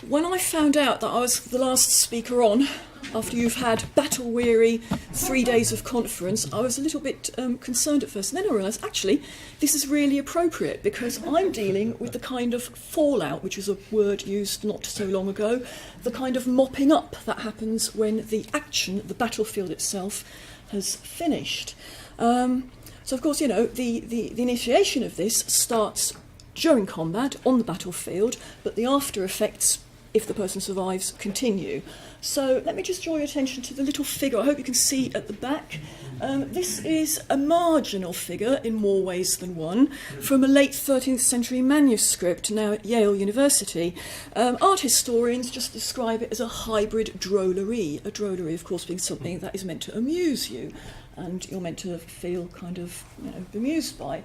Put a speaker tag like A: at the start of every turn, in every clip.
A: when I found out that I was the last speaker on, after you've had battle-weary 3 days of conference, I was a little bit concerned at first. And then I realised, actually, this is really appropriate because I'm dealing with the kind of fallout, which is a word used not so long ago, the kind of mopping up that happens when the action, the battlefield itself, has finished. So, of course, you know, the initiation of this starts during combat, on the battlefield, but the after effects, if the person survives, continue. So let me just draw your attention to the little figure. I hope you can see at the back. This is a marginal figure in more ways than one from a late 13th century manuscript now at Yale University. Art historians just describe it as a hybrid drollery. A drollery, of course, being something that is meant to amuse you and you're meant to feel kind of, you know, bemused by.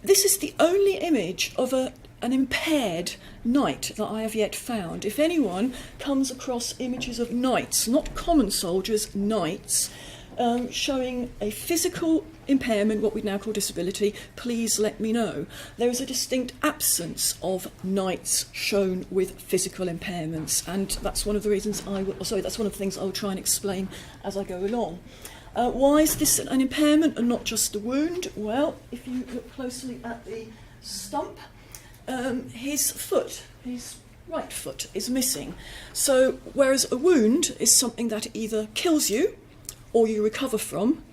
A: This is the only image of an impaired knight that I have yet found. If anyone comes across images of knights, not common soldiers, knights, showing a physical impairment, what we now call disability, please let me know. There is a distinct absence of knights shown with physical impairments, and that's one of the reasons that's one of the things I will try and explain as I go along. Why is this an impairment and not just a wound? Well, if you look closely at the stump, his right foot is missing. So whereas a wound is something that either kills you or you recover from,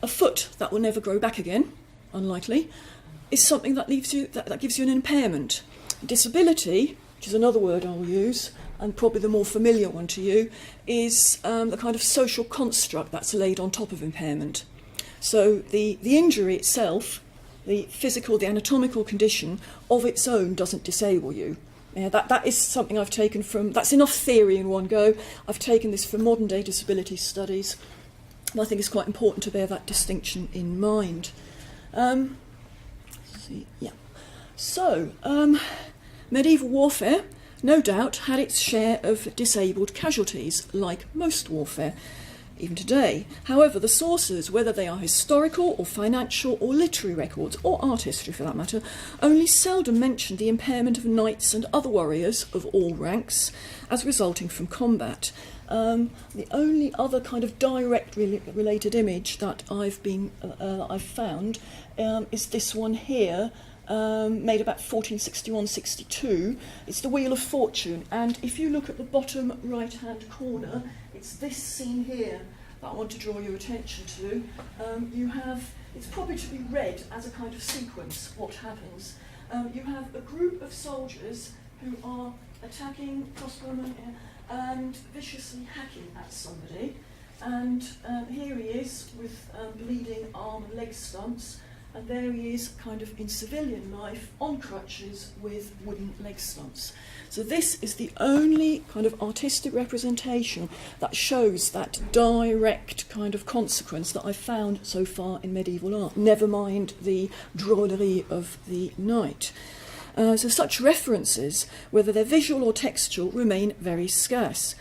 A: a foot that will never grow back again, unlikely, is something that leaves you that gives you an impairment. Disability, which is another word I'll use, and probably the more familiar one to you, is the kind of social construct that's laid on top of impairment. So the injury itself, the physical, the anatomical condition of its own doesn't disable you. Yeah, that is something I've taken from, that's enough theory in one go. I've taken this from modern day disability studies, and I think it's quite important to bear that distinction in mind. Medieval warfare, no doubt, had its share of disabled casualties, like most warfare, even today. However, the sources, whether they are historical or financial or literary records, or art history for that matter, only seldom mention the impairment of knights and other warriors of all ranks as resulting from combat. The only other kind of direct related image that I've found is this one here, made about 1461-62. It's the Wheel of Fortune, and if you look at the bottom right-hand corner, it's this scene here that I want to draw your attention to. It's probably to be read as a kind of sequence, what happens. You have a group of soldiers who are attacking crossbowmen and viciously hacking at somebody, and here he is with bleeding arm and leg stumps, and there he is kind of in civilian life on crutches with wooden leg stumps. So this is the only kind of artistic representation that shows that direct kind of consequence that I've found so far in medieval art, never mind the drollery of the knight. So such references, whether they're visual or textual, remain very scarce.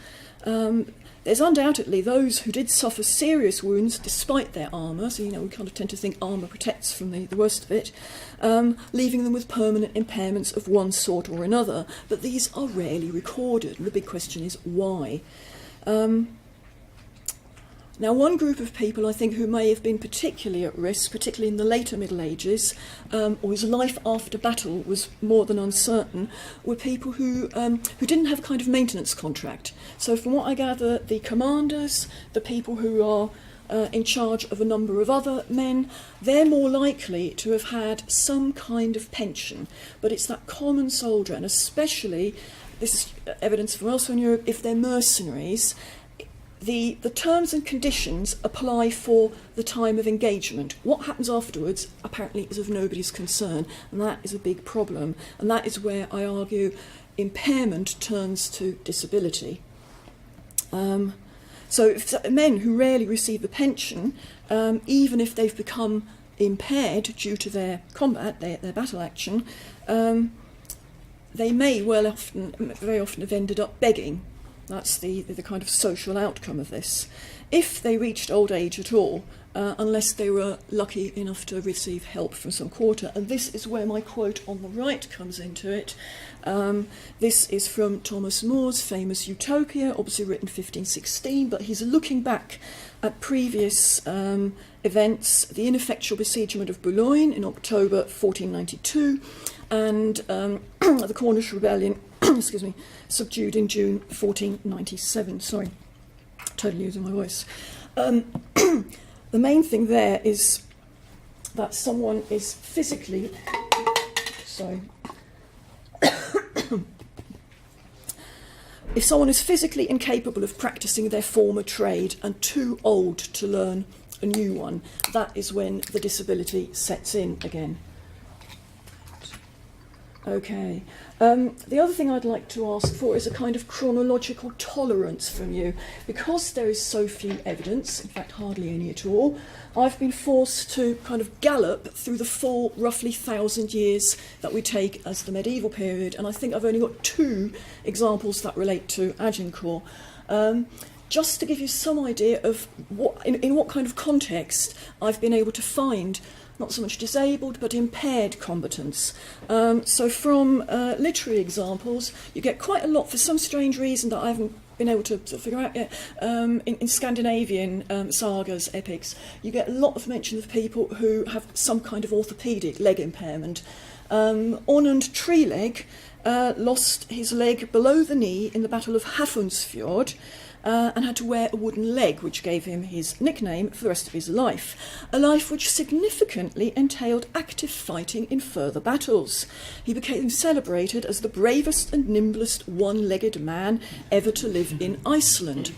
A: There's undoubtedly those who did suffer serious wounds despite their armour, so, you know, we kind of tend to think armour protects from the worst of it, leaving them with permanent impairments of one sort or another, but these are rarely recorded, and the big question is why. Now, one group of people, I think, who may have been particularly at risk, particularly in the later Middle Ages, or whose life after battle was more than uncertain, were people who didn't have a kind of maintenance contract. So from what I gather, the commanders, the people who are in charge of a number of other men, they're more likely to have had some kind of pension. But it's that common soldier, and especially, this is evidence from elsewhere in Europe, if they're mercenaries, the terms and conditions apply for the time of engagement. What happens afterwards apparently is of nobody's concern, and that is a big problem. And that is where I argue impairment turns to disability. So if men who rarely receive a pension, even if they've become impaired due to their combat, their battle action, they may very often have ended up begging. That's the kind of social outcome of this. If they reached old age at all, unless they were lucky enough to receive help from some quarter. And this is where my quote on the right comes into it. This is from Thomas More's famous Utopia, obviously written 1516, but he's looking back at previous events, the ineffectual besiegement of Boulogne in October 1492, and the Cornish Rebellion, excuse me, subdued in June 1497. Sorry, totally losing my voice. The main thing there is that someone is physically, if someone is physically incapable of practicing their former trade and too old to learn a new one, that is when the disability sets in again. Okay. The other thing I'd like to ask for is a kind of chronological tolerance from you. Because there is so few evidence, in fact hardly any at all, I've been forced to kind of gallop through the full roughly 1,000 years that we take as the medieval period, and I think I've only got 2 examples that relate to Agincourt. Just to give you some idea of what, in what kind of context I've been able to find not so much disabled, but impaired combatants. So from literary examples, you get quite a lot, for some strange reason that I haven't been able to sort of figure out yet, in Scandinavian sagas, epics, you get a lot of mention of people who have some kind of orthopaedic leg impairment. Ornund Treeleg lost his leg below the knee in the Battle of Hafrsfjord, and had to wear a wooden leg, which gave him his nickname for the rest of his life. A life which significantly entailed active fighting in further battles. He became celebrated as the bravest and nimblest one-legged man ever to live in Iceland.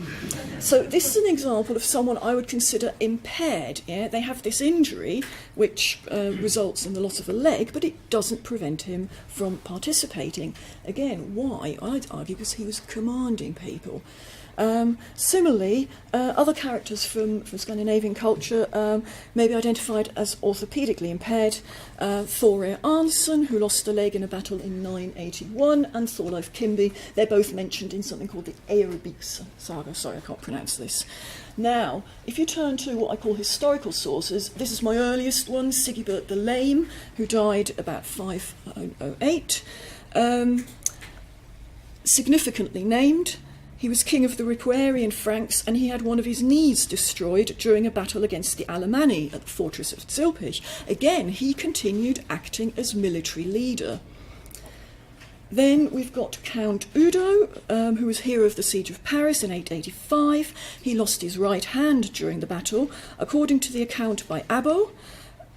A: So this is an example of someone I would consider impaired. Yeah? They have this injury, which results in the loss of a leg, but it doesn't prevent him from participating. Again, why? I'd argue because he was commanding people. Similarly, other characters from Scandinavian culture may be identified as orthopaedically impaired. Thorir Arnson, who lost a leg in a battle in 981, and Thorleif Kimby. They're both mentioned in something called the Eyrbyggja saga. Sorry, I can't pronounce this. Now, if you turn to what I call historical sources, this is my earliest one, Sigibert the Lame, who died about 508. Significantly named. He was king of the Ripuarian Franks, and he had one of his knees destroyed during a battle against the Alemanni at the fortress of Zilpich. Again, he continued acting as military leader. Then we've got Count Udo, who was hero of the siege of Paris in 885. He lost his right hand during the battle. According to the account by Abo,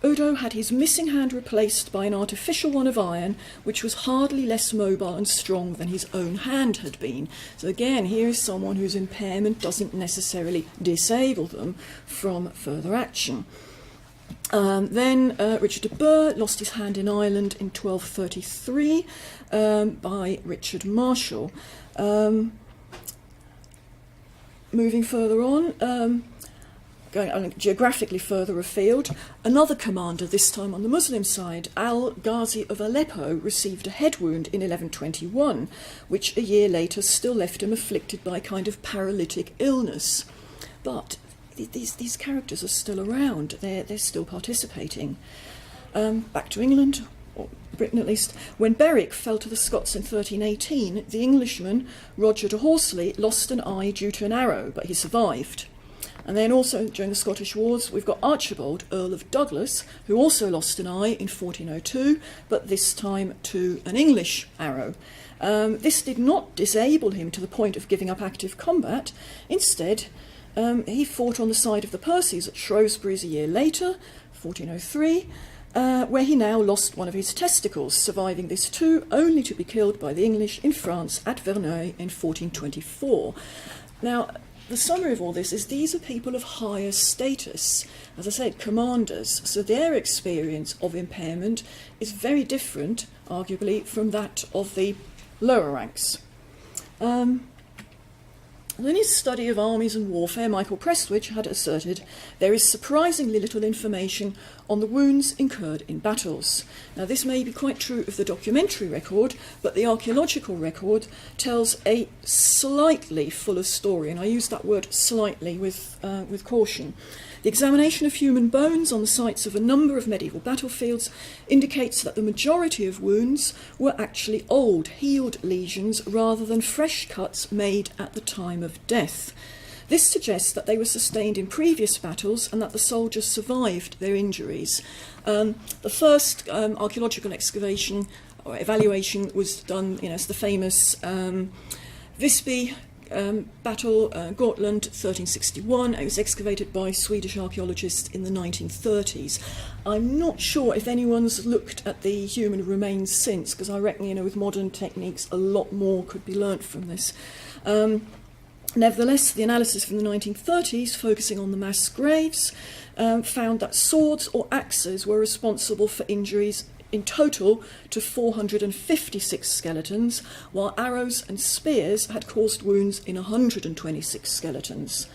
A: Udo had his missing hand replaced by an artificial one of iron, which was hardly less mobile and strong than his own hand had been. So again, here is someone whose impairment doesn't necessarily disable them from further action. Then Richard de Burgh lost his hand in Ireland in 1233 by Richard Marshall. Moving further on, going geographically further afield, another commander, this time on the Muslim side, Al-Ghazi of Aleppo, received a head wound in 1121, which a year later still left him afflicted by a kind of paralytic illness. But these characters are still around, they're still participating. Back to England, or Britain at least, when Berwick fell to the Scots in 1318, the Englishman, Roger de Horsley, lost an eye due to an arrow, but he survived. And then also during the Scottish Wars, we've got Archibald, Earl of Douglas, who also lost an eye in 1402, but this time to an English arrow. This did not disable him to the point of giving up active combat. Instead, he fought on the side of the Percys at Shrewsbury a year later, 1403, where he now lost one of his testicles, surviving this too, only to be killed by the English in France at Verneuil in 1424. Now, the summary of all this is these are people of higher status, as I said, commanders, so their experience of impairment is very different, arguably, from that of the lower ranks. In his study of armies and warfare, Michael Prestwich had asserted there is surprisingly little information on the wounds incurred in battles. Now, this may be quite true of the documentary record, but the archaeological record tells a slightly fuller story, and I use that word slightly with caution. The examination of human bones on the sites of a number of medieval battlefields indicates that the majority of wounds were actually old, healed lesions rather than fresh cuts made at the time of death. This suggests that they were sustained in previous battles and that the soldiers survived their injuries. The first archaeological excavation or evaluation was done, as the famous Visby battle, Gotland, 1361. It was excavated by Swedish archaeologists in the 1930s. I'm not sure if anyone's looked at the human remains since, because I reckon, with modern techniques, a lot more could be learnt from this. Nevertheless, the analysis from the 1930s, focusing on the mass graves, found that swords or axes were responsible for injuries in total to 456 skeletons, while arrows and spears had caused wounds in 126 skeletons.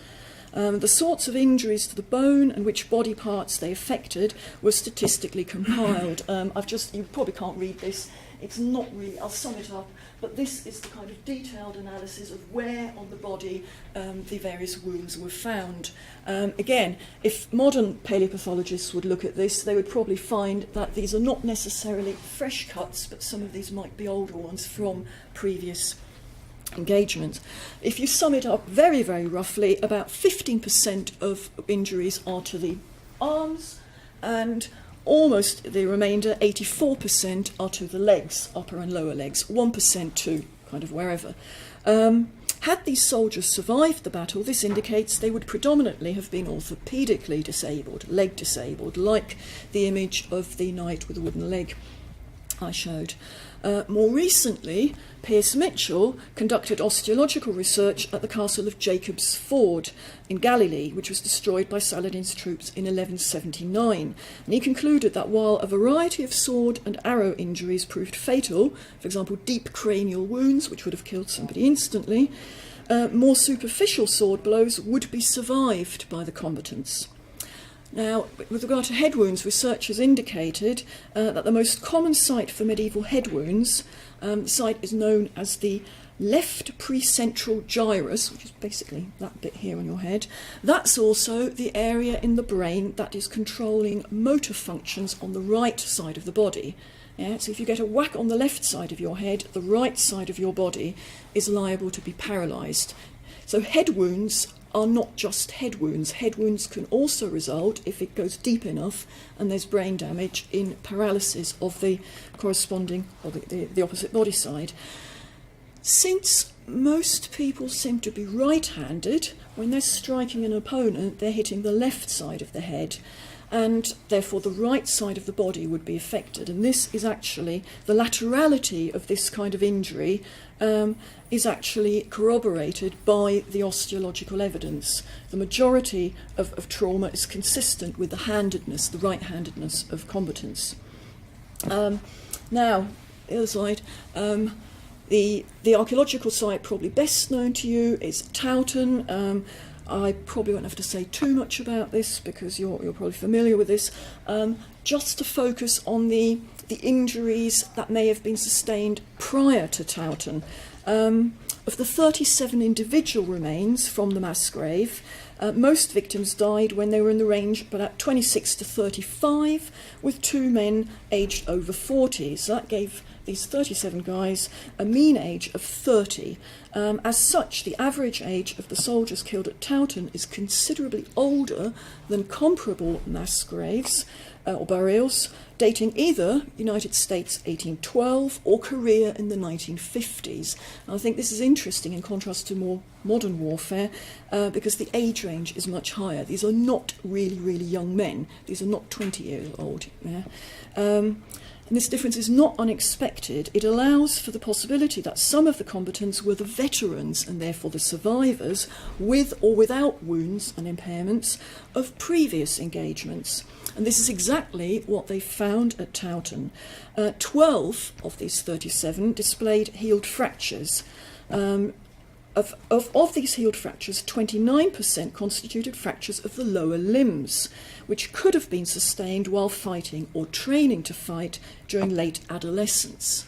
A: The sorts of injuries to the bone and which body parts they affected were statistically compiled. You probably can't read this. It's not really, I'll sum it up, but this is the kind of detailed analysis of where on the body the various wounds were found. Again, if modern paleopathologists would look at this, they would probably find that these are not necessarily fresh cuts, but some of these might be older ones from previous engagements. If you sum it up very, very roughly, about 15% of injuries are to the arms, and almost the remainder, 84%, are to the legs, upper and lower legs, 1% to kind of wherever. Had these soldiers survived the battle, this indicates they would predominantly have been orthopaedically disabled, leg disabled, like the image of the knight with a wooden leg I showed. More recently, Piers Mitchell conducted osteological research at the castle of Jacob's Ford in Galilee, which was destroyed by Saladin's troops in 1179. And he concluded that while a variety of sword and arrow injuries proved fatal, for example, deep cranial wounds, which would have killed somebody instantly, more superficial sword blows would be survived by the combatants. Now, with regard to head wounds, researchers indicated that the most common site for medieval head wounds, the site is known as the left precentral gyrus, which is basically that bit here on your head. That's also the area in the brain that is controlling motor functions on the right side of the body. Yeah, so if you get a whack on the left side of your head, the right side of your body is liable to be paralysed. So head wounds are not just head wounds. Head wounds can also result, if it goes deep enough and there's brain damage, in paralysis of the corresponding, or the opposite body side. Since most people seem to be right-handed, when they're striking an opponent, they're hitting the left side of the head, and therefore the right side of the body would be affected. And this is actually, the laterality of this kind of injury is actually corroborated by the osteological evidence. The majority of trauma is consistent with the handedness, the right-handedness of combatants. Now, the other side, the archaeological site probably best known to you is Towton. I probably won't have to say too much about this because you're probably familiar with this. Just to focus on the injuries that may have been sustained prior to Towton. Of the 37 individual remains from the mass grave, most victims died when they were in the range of about 26 to 35, with 2 men aged over 40. So that gave these 37 guys a mean age of 30. As such, the average age of the soldiers killed at Towton is considerably older than comparable mass graves or burials, dating either United States 1812 or Korea in the 1950s. And I think this is interesting in contrast to more modern warfare because the age range is much higher. These are not really, really young men. These are not 20 years old. Yeah? And this difference is not unexpected. It allows for the possibility that some of the combatants were the veterans and therefore the survivors, with or without wounds and impairments, of previous engagements. And this is exactly what they found at Towton. 12 of these 37 displayed healed fractures. Of these healed fractures, 29% constituted fractures of the lower limbs, which could have been sustained while fighting or training to fight during late adolescence.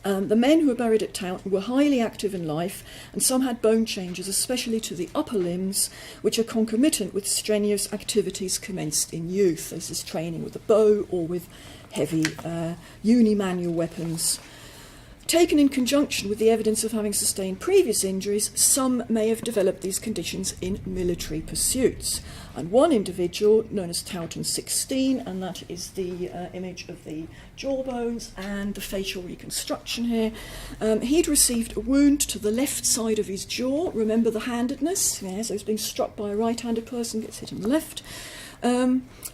A: The men who were buried at Taunton were highly active in life, and some had bone changes, especially to the upper limbs, which are concomitant with strenuous activities commenced in youth. There's this training with a bow or with heavy uni-manual weapons. Taken in conjunction with the evidence of having sustained previous injuries, some may have developed these conditions in military pursuits. And one individual, known as Taunton 16, and that is the image of the jawbones and the facial reconstruction here, he'd received a wound to the left side of his jaw. Remember the handedness? Yeah, so he's being struck by a right-handed person, gets hit in the left.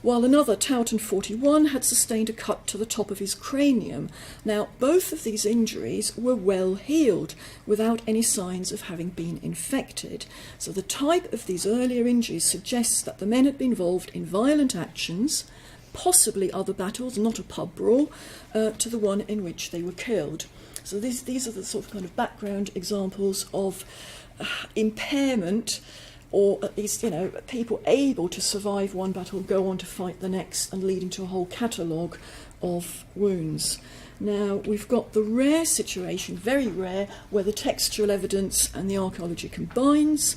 A: While another, Taunton 41, had sustained a cut to the top of his cranium. Now, both of these injuries were well healed, without any signs of having been infected. So the type of these earlier injuries suggests that the men had been involved in violent actions, possibly other battles, not a pub brawl, to the one in which they were killed. So these are the sort of kind of background examples of impairment, or at least, people able to survive one battle, go on to fight the next, and leading to a whole catalogue of wounds. Now, we've got the rare situation, very rare, where the textual evidence and the archaeology combines,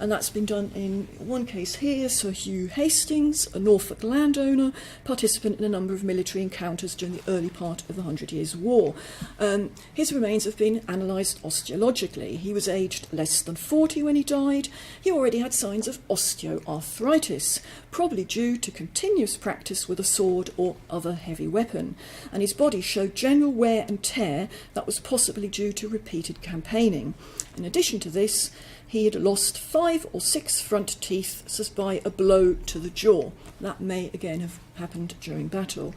A: and that's been done in one case here. Sir Hugh Hastings, a Norfolk landowner, participant in a number of military encounters during the early part of the 100 Years' War. His remains have been analysed osteologically. He was aged less than 40 when he died. He already had signs of osteoarthritis, probably due to continuous practice with a sword or other heavy weapon, and his body showed general wear and tear that was possibly due to repeated campaigning. In addition to this, he had lost 5 or 6 front teeth by a blow to the jaw. That may again have happened during battle.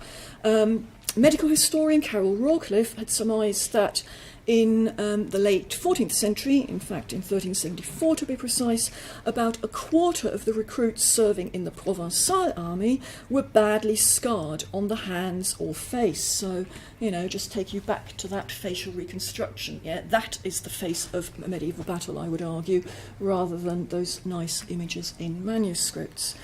A: Medical historian Carol Rawcliffe had surmised that in the late 14th century, in fact in 1374 to be precise, about a quarter of the recruits serving in the Provençal army were badly scarred on the hands or face. So, just take you back to that facial reconstruction. Yeah, that is the face of a medieval battle, I would argue, rather than those nice images in manuscripts.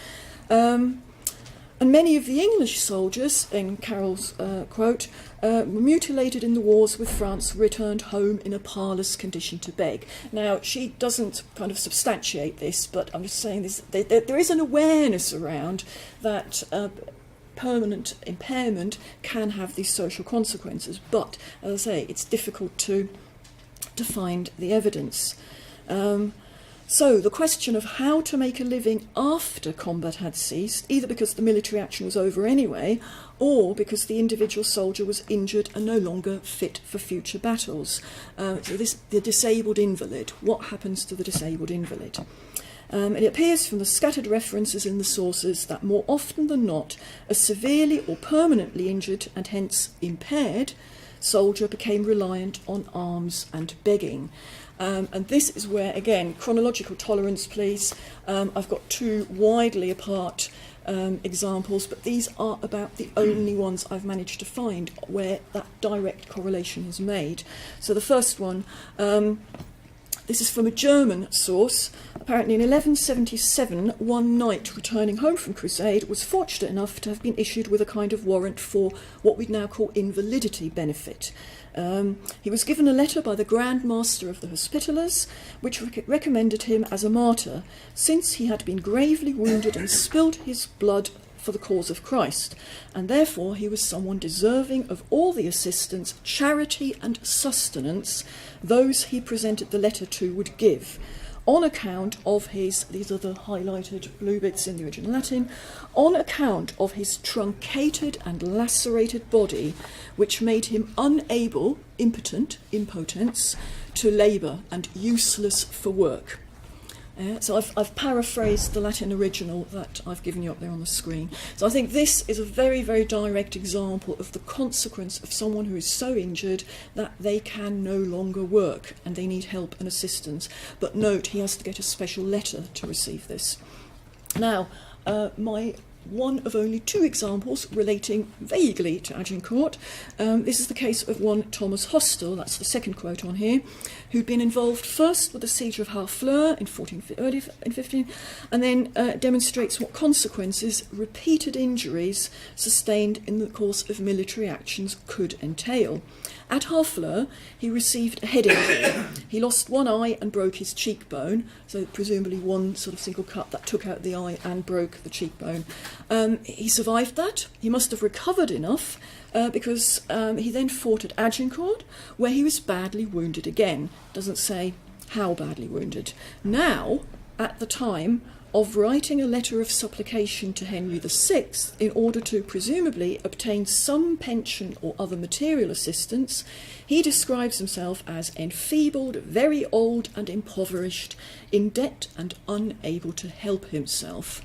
A: And many of the English soldiers, in Carol's quote, were mutilated in the wars with France, returned home in a parlous condition to beg. Now, she doesn't kind of substantiate this, but I'm just saying this. There is an awareness around that permanent impairment can have these social consequences. But, as I say, it's difficult to find the evidence. So the question of how to make a living after combat had ceased, either because the military action was over anyway, or because the individual soldier was injured and no longer fit for future battles. The disabled invalid. What happens to the disabled invalid? It appears from the scattered references in the sources that more often than not, a severely or permanently injured and hence impaired soldier became reliant on alms and begging. And this is where, again, chronological tolerance, please. I've got 2 widely apart examples, but these are about the only ones I've managed to find where that direct correlation is made. So the first one, this is from a German source. Apparently in 1177, one knight returning home from crusade was fortunate enough to have been issued with a kind of warrant for what we'd now call invalidity benefit. He was given a letter by the Grand Master of the Hospitallers, which recommended him as a martyr, since he had been gravely wounded and spilled his blood for the cause of Christ, and therefore he was someone deserving of all the assistance, charity and sustenance those he presented the letter to would give, on account of his, these are the highlighted blue bits in the original Latin, on account of his truncated and lacerated body, which made him unable, impotence, to labour and useless for work. So I've paraphrased the Latin original that I've given you up there on the screen. So I think this is a very, very direct example of the consequence of someone who is so injured that they can no longer work and they need help and assistance. But note, he has to get a special letter to receive this. Now, my one of only 2 examples relating vaguely to Agincourt. This is the case of one Thomas Hostel, that's the second quote on here, who'd been involved first with the siege of Harfleur in 15, and then demonstrates what consequences repeated injuries sustained in the course of military actions could entail. At Harfleur, he received a head injury. He lost one eye and broke his cheekbone, so presumably one sort of single cut that took out the eye and broke the cheekbone. He survived that. He must have recovered enough because he then fought at Agincourt, where he was badly wounded again. Doesn't say how badly wounded. Now, at the time of writing a letter of supplication to Henry VI in order to presumably obtain some pension or other material assistance, he describes himself as enfeebled, very old and impoverished, in debt and unable to help himself.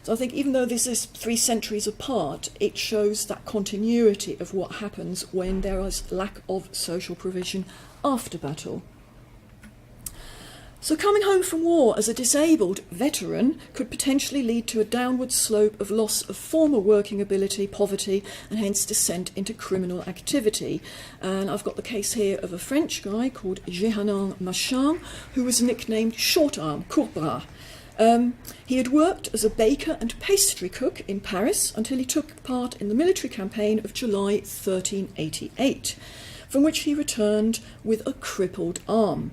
A: So I think even though this is 3 centuries apart, it shows that continuity of what happens when there is lack of social provision after battle. So coming home from war as a disabled veteran could potentially lead to a downward slope of loss of former working ability, poverty, and hence descent into criminal activity. And I've got the case here of a French guy called Jehanan Machin, who was nicknamed Short Arm, Court Bras. He had worked as a baker and pastry cook in Paris until he took part in the military campaign of July 1388, from which he returned with a crippled arm.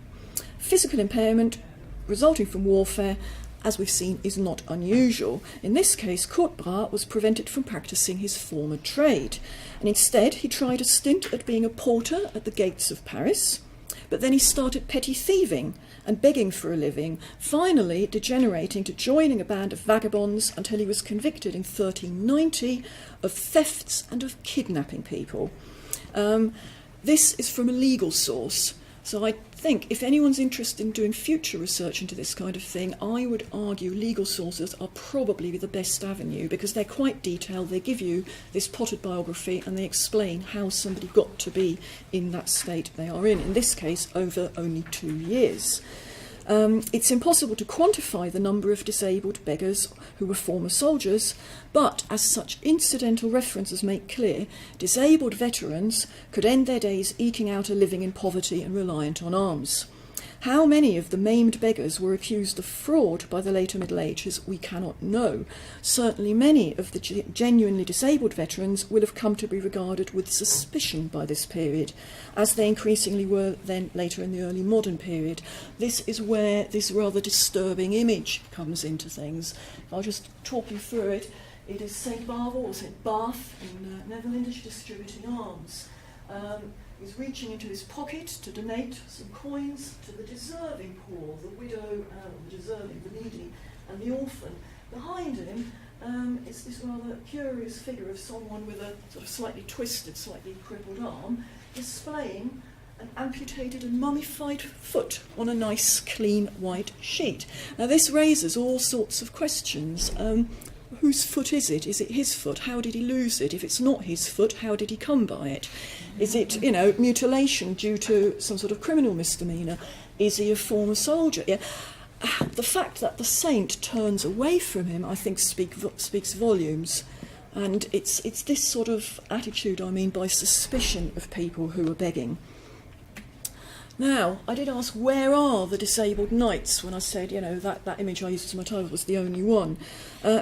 A: Physical impairment resulting from warfare, as we've seen, is not unusual. In this case, Court Bras was prevented from practising his former trade, and instead he tried a stint at being a porter at the gates of Paris, but then he started petty thieving and begging for a living, finally degenerating to joining a band of vagabonds until he was convicted in 1390 of thefts and of kidnapping people. This is from a legal source. So I think if anyone's interested in doing future research into this kind of thing, I would argue legal sources are probably the best avenue because they're quite detailed. They give you this potted biography and they explain how somebody got to be in that state they are in this case, over only 2 years. It's impossible to quantify the number of disabled beggars who were former soldiers, but as such incidental references make clear, disabled veterans could end their days eking out a living in poverty and reliant on alms. How many of the maimed beggars were accused of fraud by the later Middle Ages, we cannot know. Certainly many of the genuinely disabled veterans will have come to be regarded with suspicion by this period, as they increasingly were then later in the early modern period. This is where this rather disturbing image comes into things. I'll just talk you through it. It is St. Barbara or St. Bath in Netherlands distributing alms. Is reaching into his pocket to donate some coins to the deserving poor, the widow, the deserving, the needy, and the orphan. Behind him is this rather curious figure of someone with a sort of slightly twisted, slightly crippled arm, displaying an amputated and mummified foot on a nice, clean, white sheet. Now this raises all sorts of questions. Whose foot is it? Is it his foot? How did he lose it? If it's not his foot, how did he come by it? Is it, mutilation due to some sort of criminal misdemeanour? Is he a former soldier? Yeah. The fact that the saint turns away from him, I think, speaks volumes. And it's this sort of attitude, by suspicion of people who are begging. Now, I did ask, where are the disabled knights, when I said, that image I used as my title was the only one.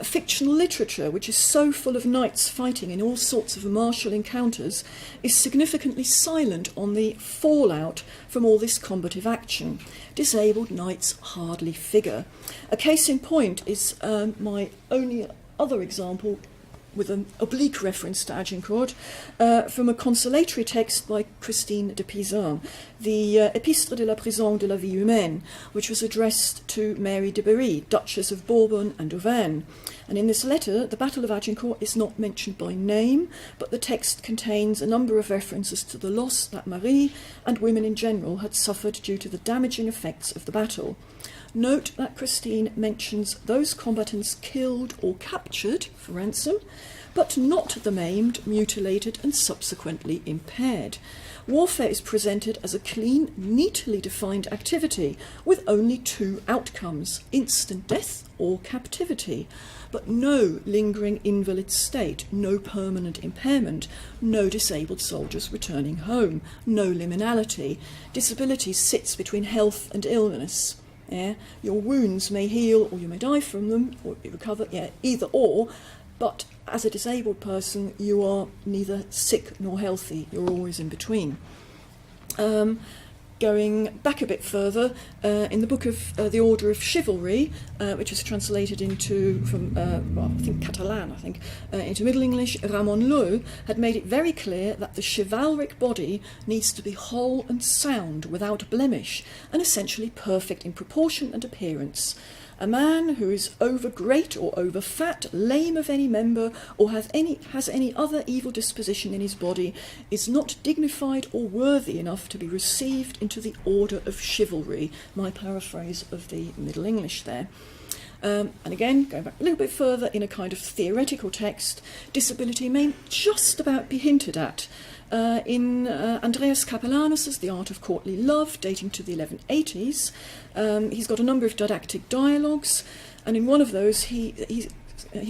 A: Fictional literature, which is so full of knights fighting in all sorts of martial encounters, is significantly silent on the fallout from all this combative action. Disabled knights hardly figure. A case in point is my only other example, with an oblique reference to Agincourt, from a consolatory text by Christine de Pizan, the Épître de la Prison de la Vie Humaine, which was addressed to Mary de Berry, Duchess of Bourbon and Auvergne. And in this letter, the Battle of Agincourt is not mentioned by name, but the text contains a number of references to the loss that Marie and women in general had suffered due to the damaging effects of the battle. Note that Christine mentions those combatants killed or captured for ransom, but not the maimed, mutilated, and subsequently impaired. Warfare is presented as a clean, neatly defined activity with only two outcomes: instant death or captivity. But no lingering invalid state, no permanent impairment, no disabled soldiers returning home, no liminality. Disability sits between health and illness. Yeah? Your wounds may heal or you may die from them or recover, either or, but as a disabled person you are neither sick nor healthy, you're always in between. Going back a bit further, in the book of The Order of Chivalry, which was translated from Catalan, into Middle English, Ramon Llull had made it very clear that the chivalric body needs to be whole and sound, without blemish, and essentially perfect in proportion and appearance. A man who is over great or over fat, lame of any member, or has any other evil disposition in his body, is not dignified or worthy enough to be received into the order of chivalry. My paraphrase of the Middle English there. And again, going back a little bit further, in a kind of theoretical text, disability may just about be hinted at. In Andreas Capellanus's The Art of Courtly Love, dating to the 1180s, he's got a number of didactic dialogues, and in one of those he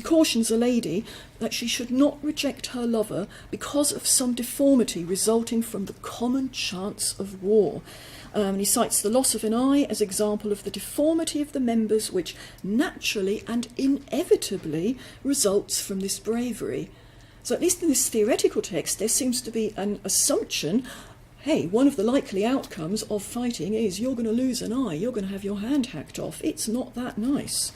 A: cautions a lady that she should not reject her lover because of some deformity resulting from the common chance of war. He cites the loss of an eye as example of the deformity of the members which naturally and inevitably results from this bravery. So at least in this theoretical text there seems to be an assumption, hey, one of the likely outcomes of fighting is you're going to lose an eye, you're going to have your hand hacked off. It's not that nice.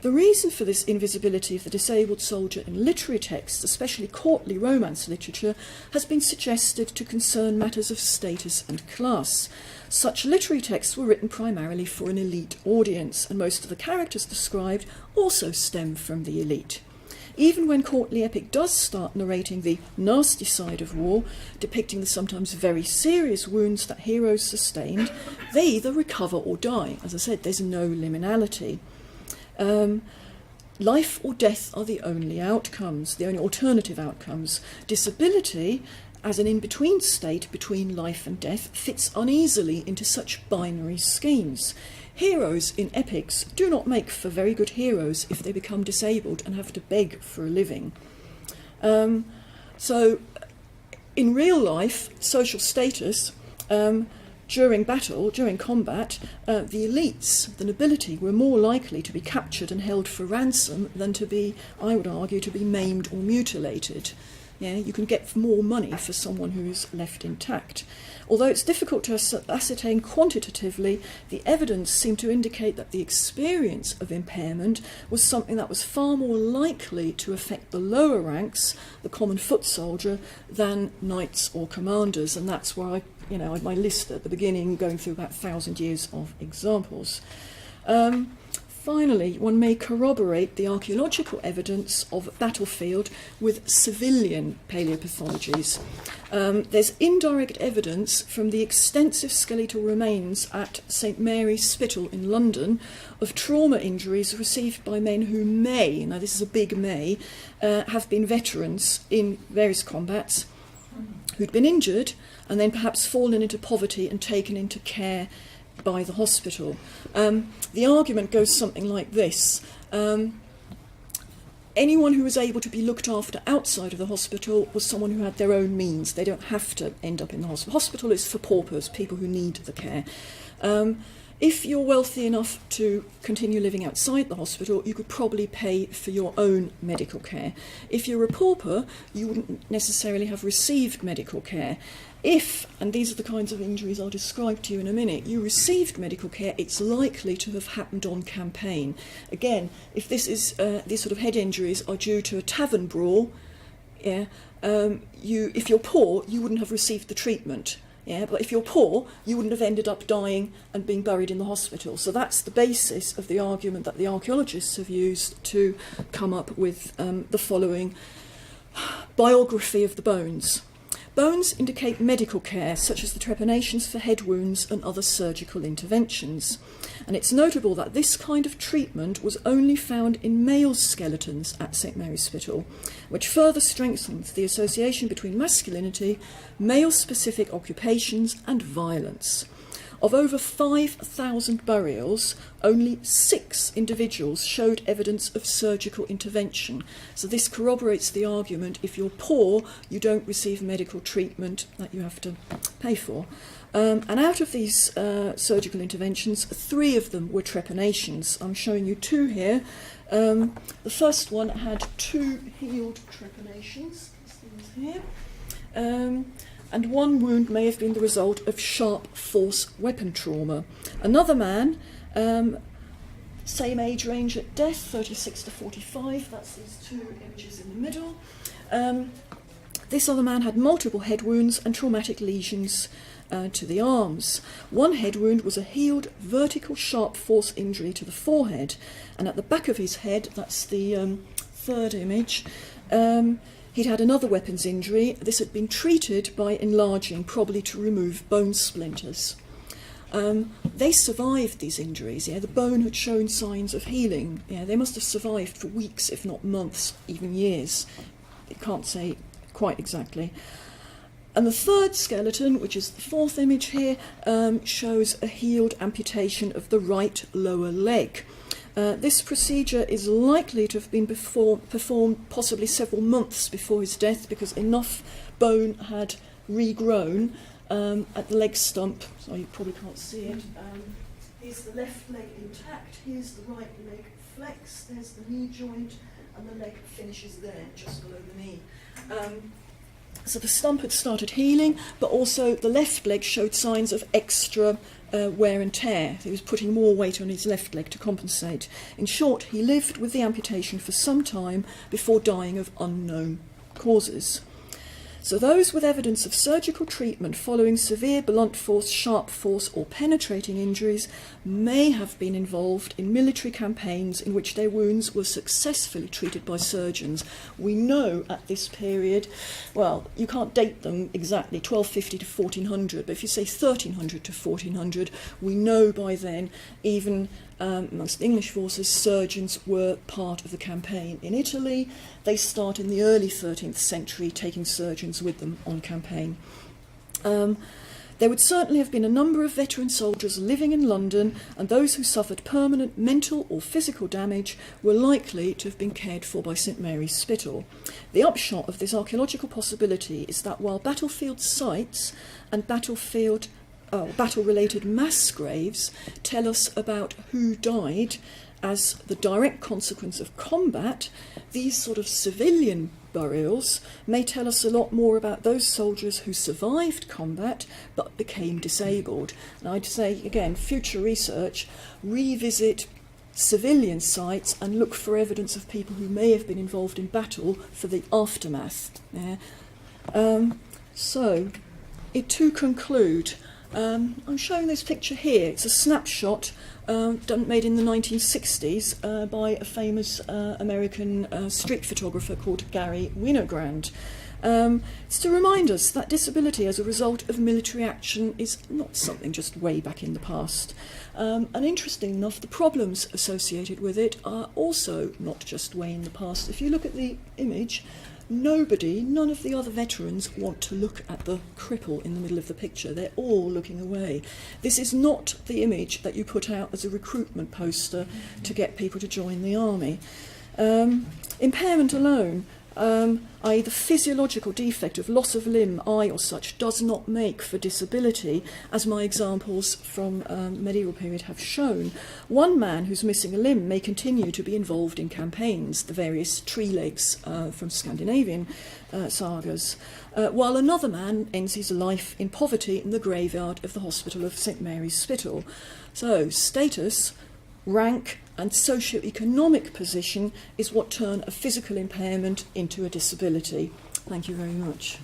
A: The reason for this invisibility of the disabled soldier in literary texts, especially courtly romance literature, has been suggested to concern matters of status and class. Such literary texts were written primarily for an elite audience, and most of the characters described also stem from the elite. Even when courtly epic does start narrating the nasty side of war, depicting the sometimes very serious wounds that heroes sustained, they either recover or die. As I said, there's no liminality. Life or death are the only outcomes, the only alternative outcomes. Disability, as an in-between state between life and death, fits uneasily into such binary schemes. Heroes in epics do not make for very good heroes if they become disabled and have to beg for a living. So, in real life, social status, during battle, during combat, the elites, the nobility, were more likely to be captured and held for ransom than to be, I would argue, to be maimed or mutilated. Yeah, you can get more money for someone who's left intact. Although it's difficult to ascertain quantitatively, the evidence seemed to indicate that the experience of impairment was something that was far more likely to affect the lower ranks, the common foot soldier, than knights or commanders. And that's why I had my list at the beginning, going through about 1,000 years of examples. Finally, one may corroborate the archaeological evidence of battlefield with civilian paleopathologies. There's indirect evidence from the extensive skeletal remains at St Mary's Spital in London of trauma injuries received by men who may, now this is a big may, have been veterans in various combats, who'd been injured and then perhaps fallen into poverty and taken into care by the hospital. The argument goes something like this. Anyone who was able to be looked after outside of the hospital was someone who had their own means. They don't have to end up in the hospital. Hospital is for paupers, people who need the care. If you're wealthy enough to continue living outside the hospital, you could probably pay for your own medical care. If you're a pauper, you wouldn't necessarily have received medical care. If, and these are the kinds of injuries I'll describe to you in a minute, you received medical care, it's likely to have happened on campaign. Again, if this is these sort of head injuries are due to a tavern brawl, if you're poor, you wouldn't have received the treatment. Yeah, but if you're poor, you wouldn't have ended up dying and being buried in the hospital. So that's the basis of the argument that the archaeologists have used to come up with the following biography of the bones. Bones indicate medical care, such as the trepanations for head wounds and other surgical interventions. And it's notable that this kind of treatment was only found in male skeletons at St Mary's Spital, which further strengthens the association between masculinity, male-specific occupations and violence. Of over 5,000 burials, only 6 individuals showed evidence of surgical intervention. So this corroborates the argument, if you're poor, you don't receive medical treatment that you have to pay for. And out of these surgical interventions, 3 of them were trepanations. I'm showing you 2 here. The first one had 2 healed trepanations. These here. And 1 wound may have been the result of sharp force weapon trauma. Another man, same age range at death, 36 to 45, that's these 2 images in the middle. This other man had multiple head wounds and traumatic lesions to the arms. 1 head wound was a healed vertical sharp force injury to the forehead, and at the back of his head, that's the 3rd image, he'd had another weapons injury. This had been treated by enlarging, probably to remove bone splinters. They survived these injuries. The bone had shown signs of healing. They must have survived for weeks, if not months, even years. I can't say quite exactly. And the 3rd skeleton, which is the 4th image here, shows a healed amputation of the right lower leg. This procedure is likely to have been performed possibly several months before his death, because enough bone had regrown at the leg stump, so you probably can't see it. Here's the left leg intact, here's the right leg flexed, there's the knee joint, and the leg finishes there, just below the knee. So the stump had started healing, but also the left leg showed signs of extra wear and tear. He was putting more weight on his left leg to compensate. In short, he lived with the amputation for some time before dying of unknown causes. So those with evidence of surgical treatment following severe blunt force, sharp force or penetrating injuries may have been involved in military campaigns in which their wounds were successfully treated by surgeons. We know at this period, well, you can't date them exactly, 1250 to 1400, but if you say 1300 to 1400, we know by then, even amongst the English forces, surgeons were part of the campaign. In Italy, they start in the early 13th century taking surgeons with them on campaign. There would certainly have been a number of veteran soldiers living in London, and those who suffered permanent mental or physical damage were likely to have been cared for by St Mary's Spital. The upshot of this archaeological possibility is that while battlefield sites and battle-related mass graves tell us about who died as the direct consequence of combat, these sort of civilian burials may tell us a lot more about those soldiers who survived combat but became disabled. And I'd say, again, future research, revisit civilian sites and look for evidence of people who may have been involved in battle for the aftermath. So, to conclude, I'm showing this picture here. It's a snapshot made in the 1960s by a famous American street photographer called Gary Winogrand. It's to remind us that disability as a result of military action is not something just way back in the past. And interesting enough, the problems associated with it are also not just way in the past. If you look at the image, none of the other veterans want to look at the cripple in the middle of the picture. They're all looking away. This is not the image that you put out as a recruitment poster to get people to join the army. Impairment alone, i.e. the physiological defect of loss of limb, eye or such, does not make for disability, as my examples from the medieval period have shown. One man who's missing a limb may continue to be involved in campaigns, the various tree legs from Scandinavian sagas, while another man ends his life in poverty in the graveyard of the hospital of St Mary's Spital. So, status, rank and socio-economic position is what turn a physical impairment into a disability. Thank you very much.